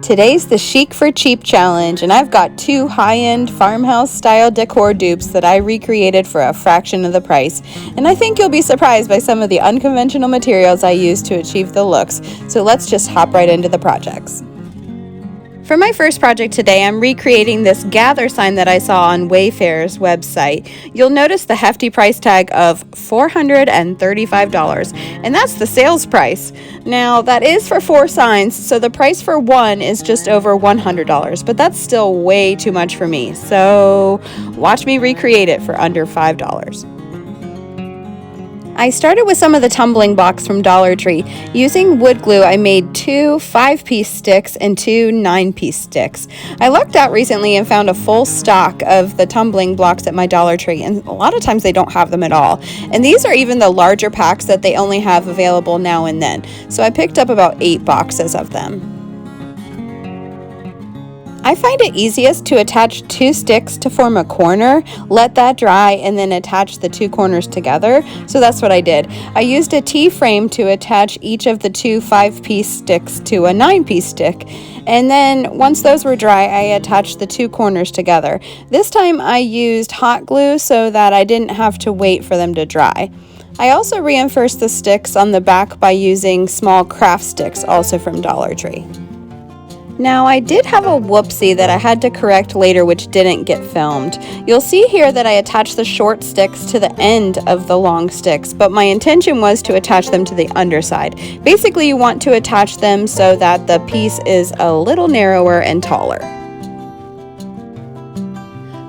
Today's the Chic for Cheap challenge, and I've got 2 high-end farmhouse style decor dupes that I recreated for a fraction of the price. And I think you'll be surprised by some of the unconventional materials I used to achieve the looks. So let's just hop right into the projects. For my first project today, I'm recreating this gather sign that I saw on Wayfair's website. You'll notice the hefty price tag of $435, and that's the sales price. Now, that is for 4 signs, so the price for one is just over $100, but that's still way too much for me. So watch me recreate it for under $5. I started with some of the tumbling blocks from Dollar Tree. Using wood glue, I made 2 5-piece sticks and 2 9-piece sticks. I lucked out recently and found a full stock of the tumbling blocks at my Dollar Tree, and a lot of times they don't have them at all. And these are even the larger packs that they only have available now and then. So I picked up about 8 boxes of them. I find it easiest to attach 2 sticks to form a corner, let that dry, and then attach the 2 corners together. So that's what I did. I used a T-frame to attach each of the 2 5-piece sticks to a 9-piece stick. And then once those were dry, I attached the 2 corners together. This time I used hot glue so that I didn't have to wait for them to dry. I also reinforced the sticks on the back by using small craft sticks, also from Dollar Tree. Now, I did have a whoopsie that I had to correct later, which didn't get filmed. You'll see here that I attached the short sticks to the end of the long sticks, but my intention was to attach them to the underside. Basically, you want to attach them so that the piece is a little narrower and taller.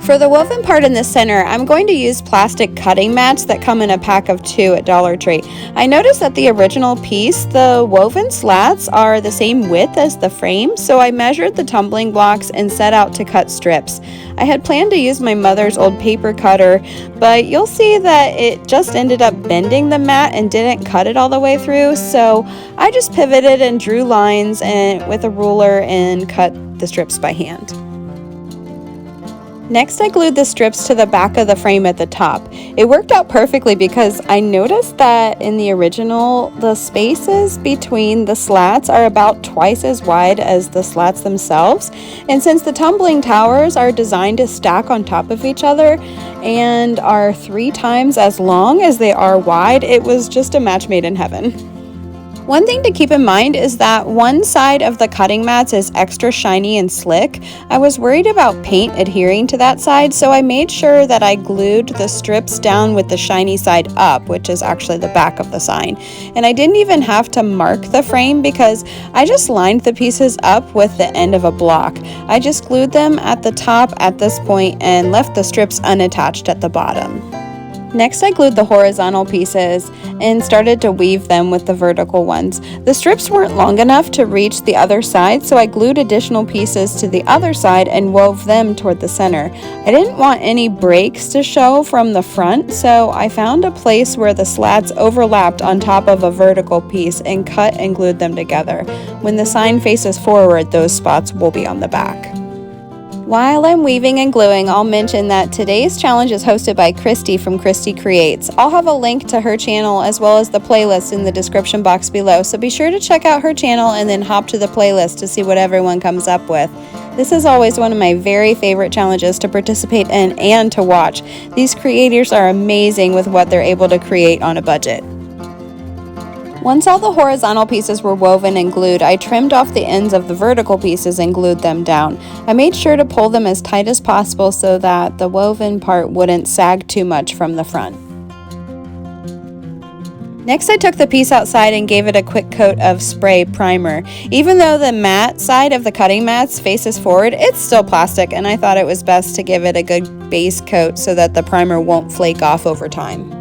For the woven part in the center, I'm going to use plastic cutting mats that come in a pack of 2 at Dollar Tree. I noticed that the original piece, the woven slats, are the same width as the frame, so I measured the tumbling blocks and set out to cut strips. I had planned to use my mother's old paper cutter, but you'll see that it just ended up bending the mat and didn't cut it all the way through, so I just pivoted and drew lines with a ruler and cut the strips by hand. Next, I glued the strips to the back of the frame at the top. It worked out perfectly because I noticed that in the original, the spaces between the slats are about twice as wide as the slats themselves. And since the tumbling towers are designed to stack on top of each other and are 3 times as long as they are wide, it was just a match made in heaven. One thing to keep in mind is that one side of the cutting mats is extra shiny and slick. I was worried about paint adhering to that side, so I made sure that I glued the strips down with the shiny side up, which is actually the back of the sign. And I didn't even have to mark the frame because I just lined the pieces up with the end of a block. I just glued them at the top at this point and left the strips unattached at the bottom. Next, I glued the horizontal pieces and started to weave them with the vertical ones. The strips weren't long enough to reach the other side, so I glued additional pieces to the other side and wove them toward the center. I didn't want any breaks to show from the front, so I found a place where the slats overlapped on top of a vertical piece and cut and glued them together. When the sign faces forward, those spots will be on the back. While I'm weaving and gluing, I'll mention that today's challenge is hosted by Christy from Christy Creates. I'll have a link to her channel as well as the playlist in the description box below, so be sure to check out her channel and then hop to the playlist to see what everyone comes up with. This is always one of my very favorite challenges to participate in and to watch. These creators are amazing with what they're able to create on a budget. Once all the horizontal pieces were woven and glued, I trimmed off the ends of the vertical pieces and glued them down. I made sure to pull them as tight as possible so that the woven part wouldn't sag too much from the front. Next, I took the piece outside and gave it a quick coat of spray primer. Even though the matte side of the cutting mats faces forward, it's still plastic, and I thought it was best to give it a good base coat so that the primer won't flake off over time.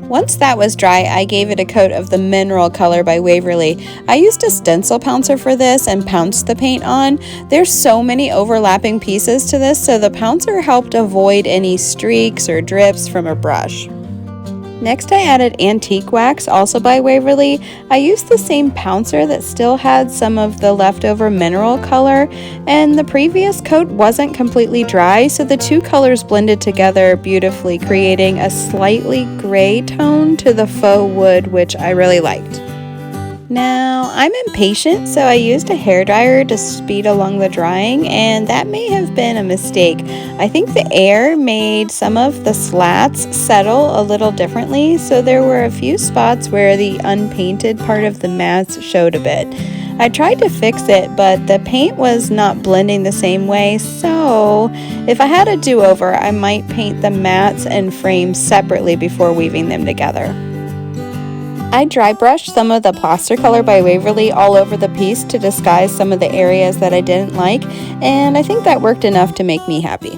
Once that was dry, I gave it a coat of the mineral color by Waverly. I used a stencil pouncer for this and pounced the paint on. There's so many overlapping pieces to this, so the pouncer helped avoid any streaks or drips from a brush. Next, I added antique wax, also by Waverly. I used the same pouncer that still had some of the leftover mineral color, and the previous coat wasn't completely dry, so the 2 colors blended together beautifully, creating a slightly gray tone to the faux wood, which I really liked. Now, I'm impatient, so I used a hairdryer to speed along the drying, and that may have been a mistake. I think the air made some of the slats settle a little differently, so there were a few spots where the unpainted part of the mats showed a bit. I tried to fix it, but the paint was not blending the same way, so if I had a do-over, I might paint the mats and frames separately before weaving them together. I dry brushed some of the plaster color by Waverly all over the piece to disguise some of the areas that I didn't like, and I think that worked enough to make me happy.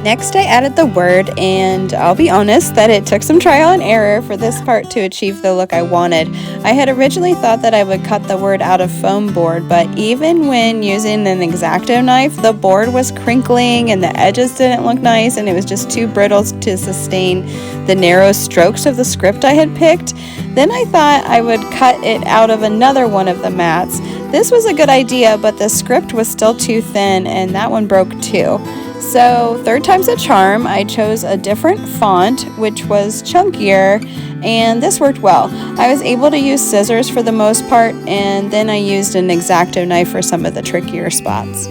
Next, I added the word, and I'll be honest that it took some trial and error for this part to achieve the look I wanted. I had originally thought that I would cut the word out of foam board, but even when using an X-Acto knife, the board was crinkling and the edges didn't look nice, and it was just too brittle to sustain the narrow strokes of the script I had picked. Then I thought I would cut it out of another one of the mats. This was a good idea, but the script was still too thin, and that one broke too. So, third time's a charm. I chose a different font, which was chunkier, and this worked well. I was able to use scissors for the most part, and then I used an X-Acto knife for some of the trickier spots.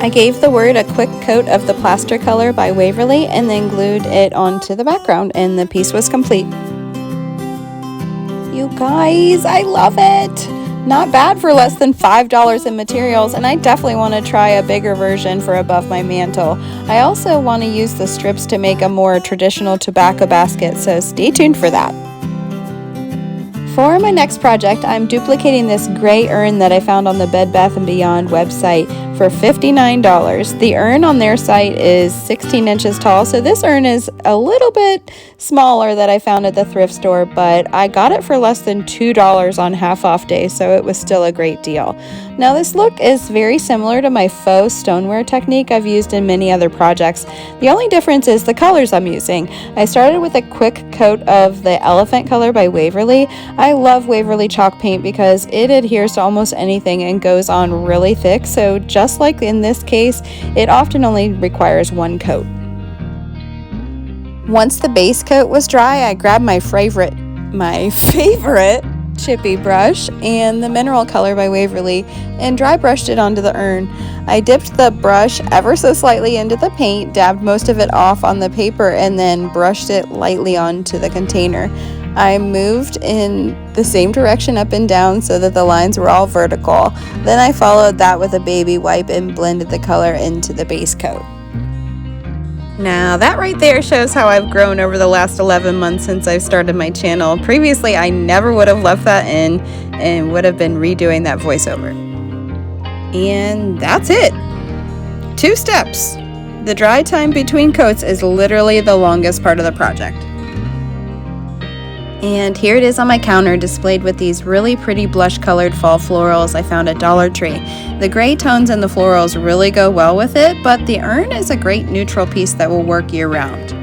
I gave the word a quick coat of the plaster color by Waverly and then glued it onto the background, and the piece was complete. You guys, I love it! Not bad for less than $5 in materials, and I definitely want to try a bigger version for above my mantle. I also want to use the strips to make a more traditional tobacco basket, so stay tuned for that. For my next project, I'm duplicating this gray urn that I found on the Bed Bath & Beyond website for $59. The urn on their site is 16 inches tall, so this urn is a little bit smaller that I found at the thrift store, but I got it for less than $2 on half off day, so it was still a great deal. Now this look is very similar to my faux stoneware technique I've used in many other projects. The only difference is the colors I'm using. I started with a quick coat of the elephant color by Waverly. I love Waverly chalk paint because it adheres to almost anything and goes on really thick, so just like in this case, it often only requires one coat. Once the base coat was dry, I grabbed my favorite chippy brush and the mineral color by Waverly and dry brushed it onto the urn. I dipped the brush ever so slightly into the paint, dabbed most of it off on the paper, and then brushed it lightly onto the container. I moved in the same direction up and down so that the lines were all vertical. Then I followed that with a baby wipe and blended the color into the base coat. Now that right there shows how I've grown over the last 11 months since I've started my channel. Previously, I never would have left that in and would have been redoing that voiceover. And that's it. 2 steps. The dry time between coats is literally the longest part of the project. And here it is on my counter, displayed with these really pretty blush colored fall florals I found at Dollar Tree. The gray tones in the florals really go well with it, but the urn is a great neutral piece that will work year round.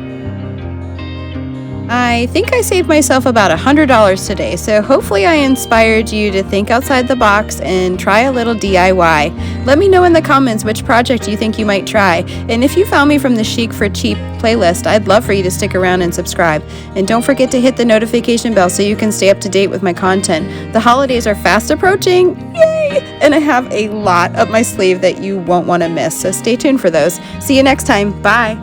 I think I saved myself about $100 today, so hopefully I inspired you to think outside the box and try a little DIY. Let me know in the comments which project you think you might try, and if you found me from the Chic for Cheap playlist, I'd love for you to stick around and subscribe. And don't forget to hit the notification bell so you can stay up to date with my content. The holidays are fast approaching, yay! And I have a lot up my sleeve that you won't want to miss, so stay tuned for those. See you next time, bye!